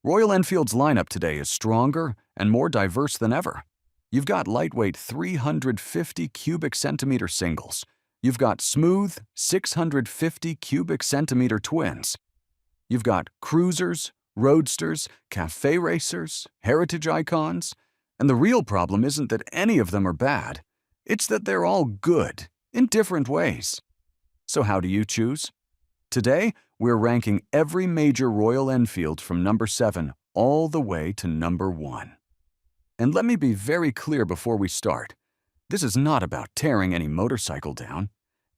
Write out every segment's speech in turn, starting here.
Royal Enfield's lineup today is stronger and more diverse than ever. You've got lightweight 350 cubic centimeter singles. You've got smooth 650 cubic centimeter twins. You've got cruisers, roadsters, cafe racers, heritage icons. And the real problem isn't that any of them are bad. It's that they're all good in different ways. So how do you choose? Today, we're ranking every major Royal Enfield from number 7 all the way to number 1. And let me be very clear before we start. This is not about tearing any motorcycle down.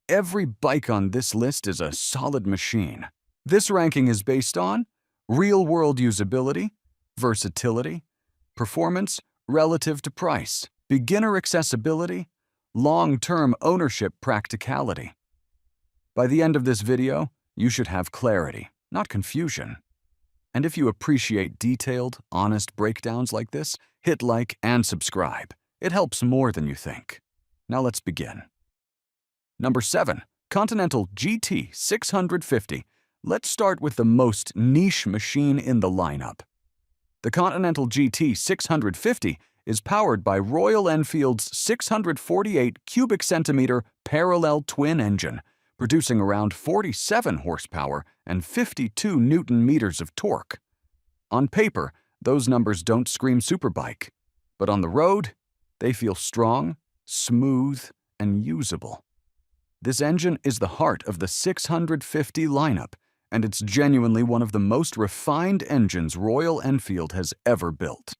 Every bike on this list is a solid machine. This ranking is based on real-world usability, versatility, performance relative to price, beginner accessibility, long-term ownership practicality. By the end of this video, you should have clarity, not confusion. And if you appreciate detailed, honest breakdowns like this, hit like and subscribe. It helps more than you think. Now let's begin. Number 7, Continental GT 650. Let's start with the most niche machine in the lineup. The Continental GT 650 is powered by Royal Enfield's 648 cubic centimeter parallel twin engine, producing around 47 horsepower and 52 Newton-meters of torque. On paper, those numbers don't scream superbike, but on the road, they feel strong, smooth, and usable. This engine is the heart of the 650 lineup, and it's genuinely one of the most refined engines Royal Enfield has ever built.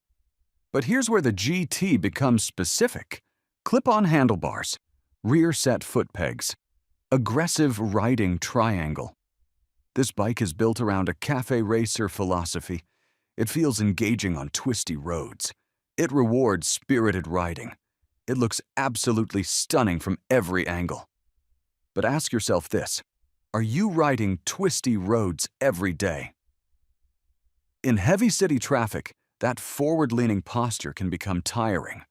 But here's where the GT becomes specific. Clip-on handlebars, rear-set foot pegs, aggressive riding triangle. This bike is built around a cafe racer philosophy. It feels engaging on twisty roads. It rewards spirited riding. It looks absolutely stunning from every angle. But ask yourself this: are you riding twisty roads every day? In heavy city traffic, that forward-leaning posture can become tiring.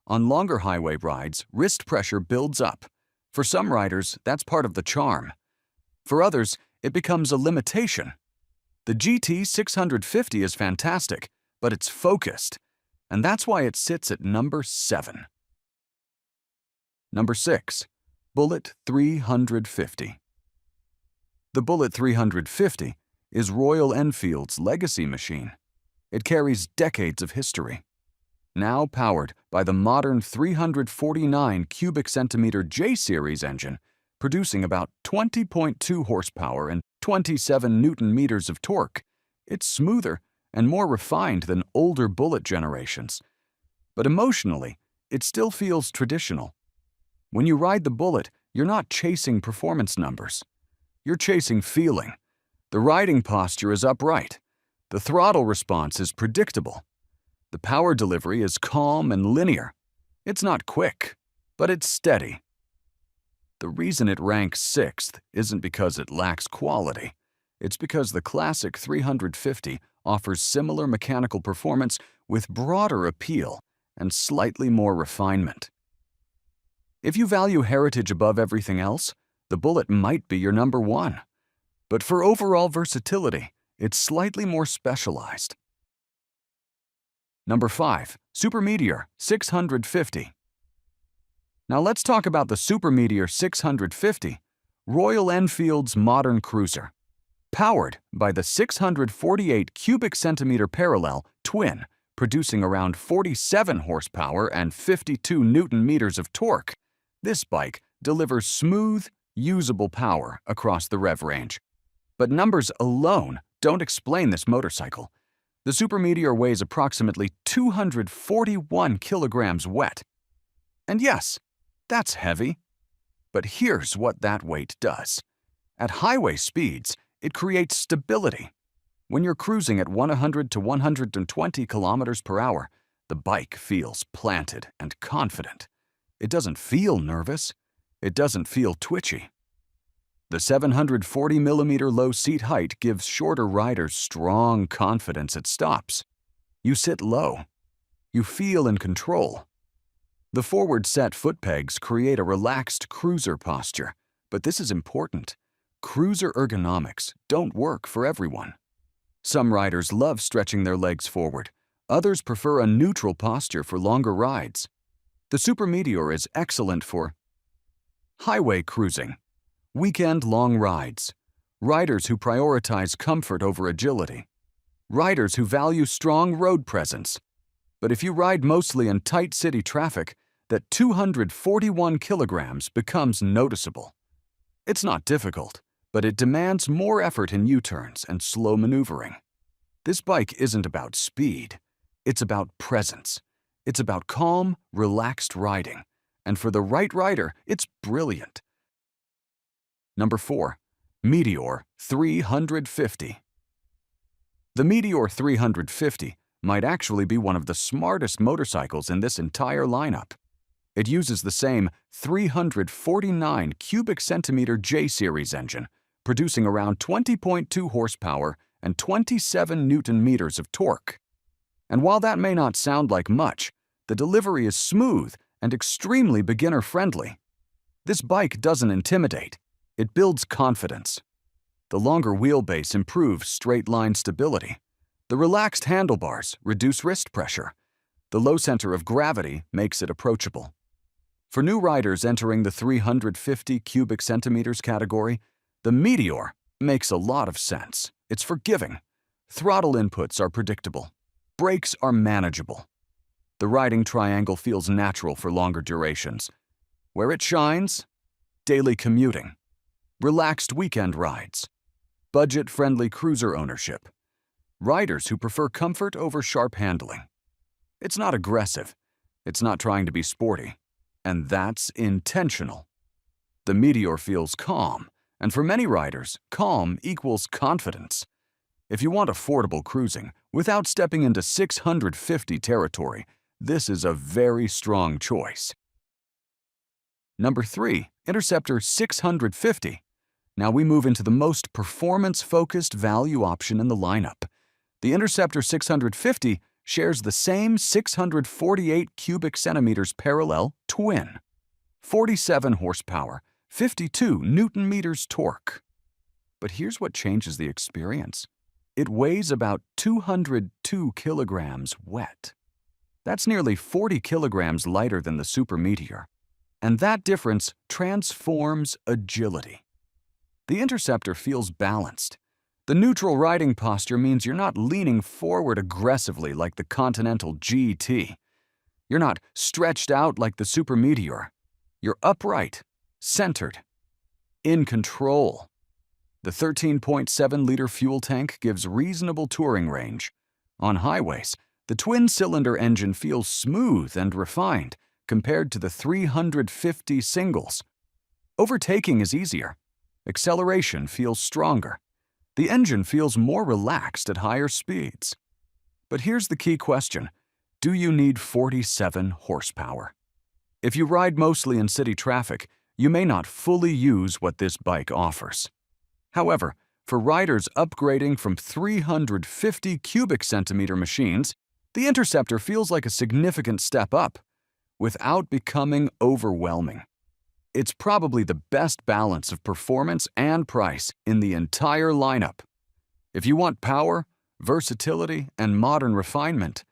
On longer highway rides, wrist pressure builds up. For some riders, that's part of the charm. For others, it becomes a limitation. The GT 650 is fantastic, but it's focused, and that's why it sits at number 7. Number 6, Bullet 350. The Bullet 350 is Royal Enfield's legacy machine. It carries decades of history. Now powered by the modern 349 cubic centimeter J-Series engine, producing about 20.2 horsepower and 27 Newton-meters of torque, it's smoother and more refined than older Bullet generations. But emotionally, it still feels traditional. When you ride the Bullet, you're not chasing performance numbers. You're chasing feeling. The riding posture is upright. The throttle response is predictable. The power delivery is calm and linear. It's not quick, but it's steady. The reason it ranks 6th isn't because it lacks quality. It's because the classic 350 offers similar mechanical performance with broader appeal and slightly more refinement. If you value heritage above everything else, the Bullet might be your number 1. But for overall versatility, it's slightly more specialized. Number 5, Super Meteor 650. Now let's talk about the Super Meteor 650, Royal Enfield's modern cruiser. Powered by the 648 cubic centimeter parallel twin, producing around 47 horsepower and 52 Newton-meters of torque, this bike delivers smooth, usable power across the rev range. But numbers alone don't explain this motorcycle. The Super Meteor weighs approximately 241 kilograms wet. And yes, that's heavy. But here's what that weight does. At highway speeds, it creates stability. When you're cruising at 100 to 120 kilometers per hour, the bike feels planted and confident. It doesn't feel nervous. It doesn't feel twitchy. The 740mm low seat height gives shorter riders strong confidence at stops. You sit low. You feel in control. The forward-set foot pegs create a relaxed cruiser posture, but this is important. Cruiser ergonomics don't work for everyone. Some riders love stretching their legs forward. Others prefer a neutral posture for longer rides. The Super Meteor is excellent for highway cruising, weekend long rides, riders who prioritize comfort over agility, riders who value strong road presence. But if you ride mostly in tight city traffic, that 241 kilograms becomes noticeable. It's not difficult, but it demands more effort in U-turns and slow maneuvering. This bike isn't about speed. It's about presence. It's about calm, relaxed riding. And for the right rider, it's brilliant. Number 4. Meteor 350. The Meteor 350 might actually be one of the smartest motorcycles in this entire lineup. It uses the same 349 cubic centimeter J-series engine, producing around 20.2 horsepower and 27 newton meters of torque. And while that may not sound like much, the delivery is smooth and extremely beginner-friendly. This bike doesn't intimidate. It builds confidence. The longer wheelbase improves straight-line stability. The relaxed handlebars reduce wrist pressure. The low center of gravity makes it approachable. For new riders entering the 350 cubic centimeters category, the Meteor makes a lot of sense. It's forgiving. Throttle inputs are predictable. Brakes are manageable. The riding triangle feels natural for longer durations. Where it shines? Daily commuting, relaxed weekend rides, budget-friendly cruiser ownership, riders who prefer comfort over sharp handling. It's not aggressive. It's not trying to be sporty. And that's intentional. The Meteor feels calm, and for many riders, calm equals confidence. If you want affordable cruising without stepping into 650 territory, this is a very strong choice. Number 3. Interceptor 650. Now we move into the most performance-focused value option in the lineup. The Interceptor 650 shares the same 648 cubic centimeters parallel twin. 47 horsepower, 52 newton meters torque. But here's what changes the experience. It weighs about 202 kilograms wet. That's nearly 40 kilograms lighter than the Super Meteor. And that difference transforms agility. The Interceptor feels balanced. The neutral riding posture means you're not leaning forward aggressively like the Continental GT. You're not stretched out like the Super Meteor. You're upright, centered, in control. The 13.7-liter fuel tank gives reasonable touring range. On highways, the twin-cylinder engine feels smooth and refined compared to the 350 singles. Overtaking is easier. Acceleration feels stronger. The engine feels more relaxed at higher speeds. But here's the key question. Do you need 47 horsepower? If you ride mostly in city traffic, you may not fully use what this bike offers. However, for riders upgrading from 350 cubic centimeter machines, the Interceptor feels like a significant step up, without becoming overwhelming. It's probably the best balance of performance and price in the entire lineup. If you want power, versatility, and modern refinement,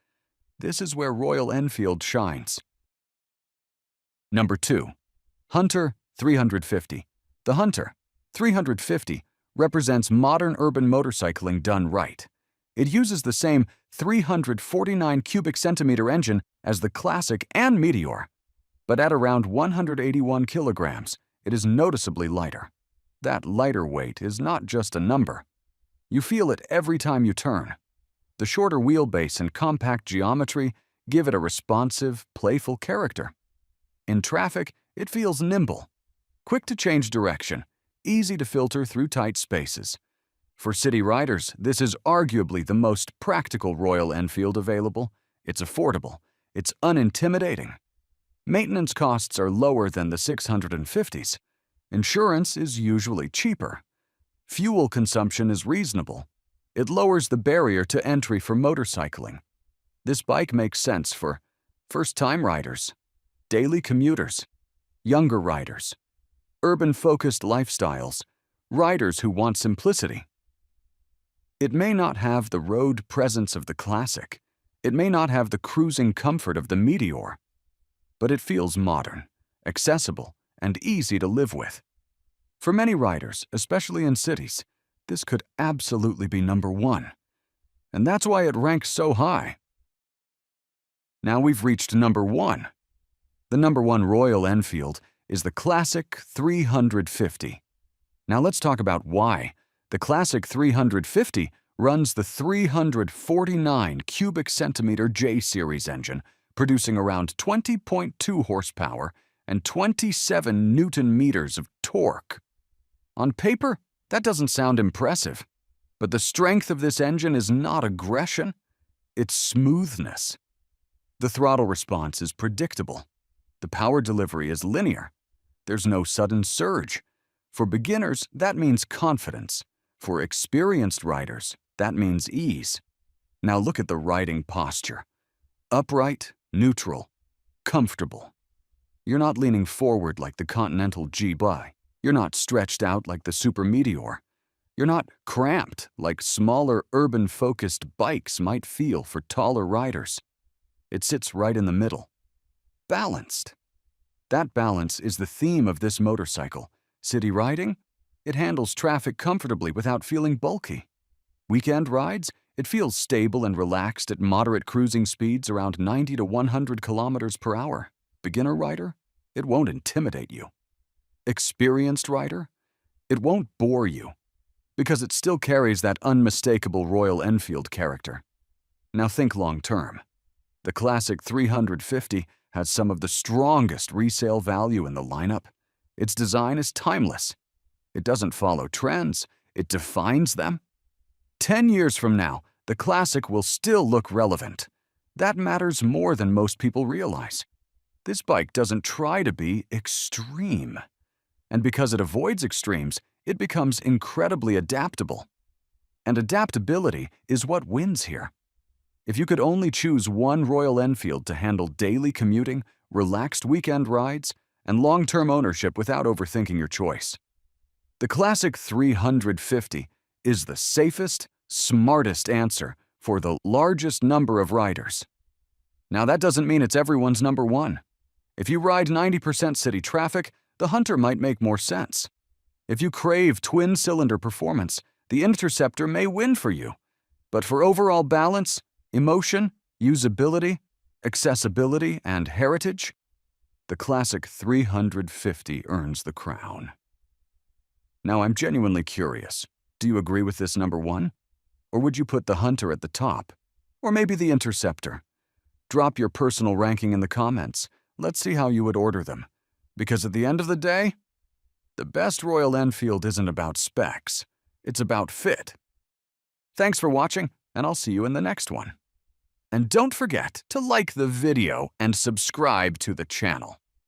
this is where Royal Enfield shines. Number 2. Hunter 350. The Hunter 350 represents modern urban motorcycling done right. It uses the same 349 cubic centimeter engine as the Classic and Meteor, but at around 181 kilograms, it is noticeably lighter. That lighter weight is not just a number. You feel it every time you turn. The shorter wheelbase and compact geometry give it a responsive, playful character. In traffic, it feels nimble, quick to change direction, easy to filter through tight spaces. For city riders, this is arguably the most practical Royal Enfield available. It's affordable. It's unintimidating. Maintenance costs are lower than the 650s. Insurance is usually cheaper. Fuel consumption is reasonable. It lowers the barrier to entry for motorcycling. This bike makes sense for first-time riders, daily commuters, younger riders, urban-focused lifestyles, riders who want simplicity. It may not have the road presence of the Classic. It may not have the cruising comfort of the Meteor. But it feels modern, accessible, and easy to live with. For many riders, especially in cities, this could absolutely be number one. And that's why it ranks so high. Now we've reached number one. The number one Royal Enfield is the Classic 350. Now let's talk about why. The Classic 350 runs the 349 cubic centimeter J-Series engine, producing around 20.2 horsepower and 27 Newton-meters of torque. On paper, that doesn't sound impressive, but the strength of this engine is not aggression, it's smoothness. The throttle response is predictable. The power delivery is linear. There's no sudden surge. For beginners, that means confidence. For experienced riders, that means ease. Now look at the riding posture. Upright, neutral, comfortable. You're not leaning forward like the Continental GT. You're not stretched out like the Super Meteor. You're not cramped like smaller urban-focused bikes might feel for taller riders. It sits right in the middle. Balanced. That balance is the theme of this motorcycle. City riding? It handles traffic comfortably without feeling bulky. Weekend rides? It feels stable and relaxed at moderate cruising speeds around 90 to 100 kilometers per hour. Beginner rider? It won't intimidate you. Experienced rider? It won't bore you, because it still carries that unmistakable Royal Enfield character. Now think long term. The Classic 350 has some of the strongest resale value in the lineup. Its design is timeless. It doesn't follow trends, it defines them. 10 years from now, the Classic will still look relevant. That matters more than most people realize. This bike doesn't try to be extreme. And because it avoids extremes, it becomes incredibly adaptable. And adaptability is what wins here. If you could only choose one Royal Enfield to handle daily commuting, relaxed weekend rides, and long-term ownership without overthinking your choice, the Classic 350 is the safest, smartest answer for the largest number of riders. Now that doesn't mean it's everyone's number one. If you ride 90% city traffic, the Hunter might make more sense. If you crave twin-cylinder performance, the Interceptor may win for you. But for overall balance, emotion, usability, accessibility, and heritage, the Classic 350 earns the crown. Now I'm genuinely curious. Do you agree with this number one? Or would you put the Hunter at the top? Or maybe the Interceptor? Drop your personal ranking in the comments. Let's see how you would order them. Because at the end of the day, the best Royal Enfield isn't about specs. It's about fit. Thanks for watching, and I'll see you in the next one. And don't forget to like the video and subscribe to the channel.